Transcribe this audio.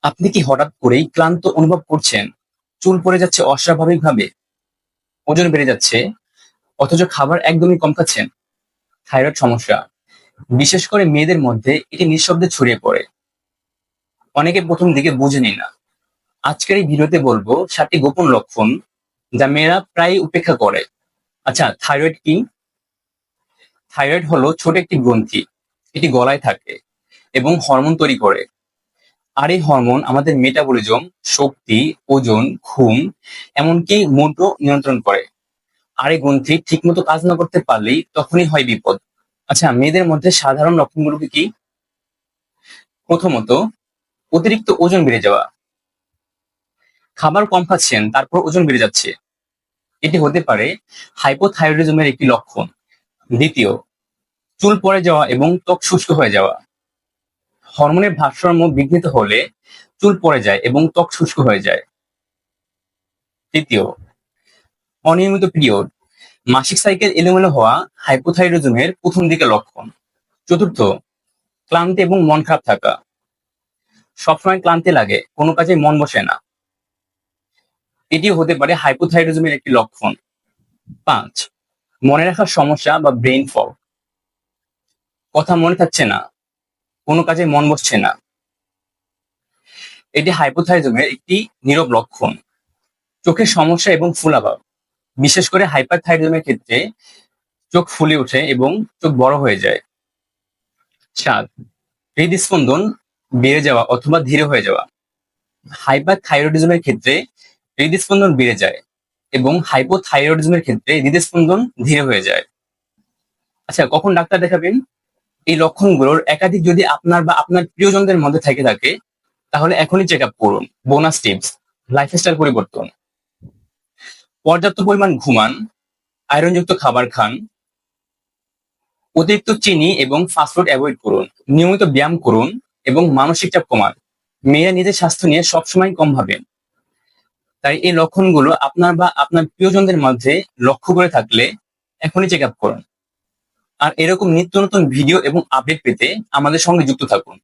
আপনি কি হঠাৎ করেই ক্লান্ত অনুভব করছেন? চুল পড়ে যাচ্ছে অস্বাভাবিকভাবে, ওজন বেড়ে যাচ্ছে, অথচ খাবার একদমই কম খাচ্ছেন? থাইরয়েড সমস্যা, বিশেষ করে মেয়েদের মধ্যে এটি নিঃশব্দে ছড়িয়ে পড়ে। অনেকে প্রথম দিকে বোঝেনি না। আজকের এই ভিডিওতে বলবো 7টি গোপন লক্ষণ যা মেয়েরা প্রায়ই উপেক্ষা করে। আচ্ছা, থাইরয়েড কি? থাইরয়েড হলো ছোট একটি গ্রন্থি। এটি গলায় থাকে এবং হরমোন তৈরি করে। আর এই হরমোন আমাদের মেটাবলিজম, শক্তি, ওজন, ঘুম, এমনকি মুডও নিয়ন্ত্রণ করে। আর এই গ্রন্থি ঠিকমতো কাজ না করতে পারলেই তখনই হয় বিপদ। আচ্ছা, মেয়েদের মধ্যে সাধারণ লক্ষণগুলো কি কি? প্রথমত, অতিরিক্ত ওজন বেড়ে যাওয়া। খাবার কম খাচ্ছেন, তারপর ওজন বেড়ে যাচ্ছে। এটি হতে পারে হাইপোথাইরয়েডিজমের একটি লক্ষণ। দ্বিতীয়, চুল পড়ে যাওয়া এবং ত্বক শুষ্ক হয়ে যাওয়া। হরমোনের ভারসাম্য বিঘ্নিত হলে চুল পড়ে যায় এবং ত্বক শুষ্ক হয়ে যায়। তৃতীয়, অনিয়মিত পিরিয়ড। মাসিক সাইকেল এলোমেলো হওয়া হাইপোথাইরয়েডিজমের প্রথম দিকের লক্ষণ। চতুর্থ, ক্লান্তি এবং মন খারাপ থাকা। সবসময় ক্লান্তি লাগে, কোনো কাজে মন বসে না। এটিও হতে পারে হাইপোথাইরয়েডিজমের একটি লক্ষণ। 5, মনে রাখার সমস্যা বা ব্রেইন ফগ। কথা মনে থাকছে না, কোনো কাজে মন বসছে না। এটি হাইপোথাইরয়েডিজমের একটি নীরব লক্ষণ। চোখের সমস্যা এবং ফুলাভাব, বিশেষ করে হাইপারথাইরয়েডিজমের ক্ষেত্রে চোখ ফুলে ওঠে এবং চোখ বড় হয়ে যায়। 7, হৃদস্পন্দন বেড়ে যাওয়া অথবা ধীরে হয়ে যাওয়া। হাইপারথাইরয়েডিজমের ক্ষেত্রে হৃদস্পন্দন বেড়ে যায় এবং হাইপোথাইরয়েডিজমের ক্ষেত্রে হৃদস্পন্দন ধীরে হয়ে যায়। আচ্ছা, কখন ডাক্তার দেখাবেন? এই লক্ষণগুলোর একাধিক যদি আপনার বা আপনার প্রিয়জনদের মধ্যে থেকে থাকে, তাহলে এখনই চেক আপ করুন। বোনাস টিপস: লাইফস্টাইল পরিবর্তন, পর্যাপ্ত পরিমাণ ঘুমান, আয়রনযুক্ত খাবার খান, অতিরিক্ত চিনি এবং ফাস্টফুড অ্যাভয়েড করুন, নিয়মিত ব্যায়াম করুন এবং মানসিক চাপ কমান। মেয়েরা নিজের স্বাস্থ্য নিয়ে সবসময় কম ভাবেন, তাই এই লক্ষণগুলো আপনার বা আপনার প্রিয়জনদের মধ্যে লক্ষ্য করে থাকলে এখনই চেক আপ করুন। আর এরকম নিত্য নতুন ভিডিও এবং আপডেট পেতে আমাদের সঙ্গে যুক্ত থাকুন।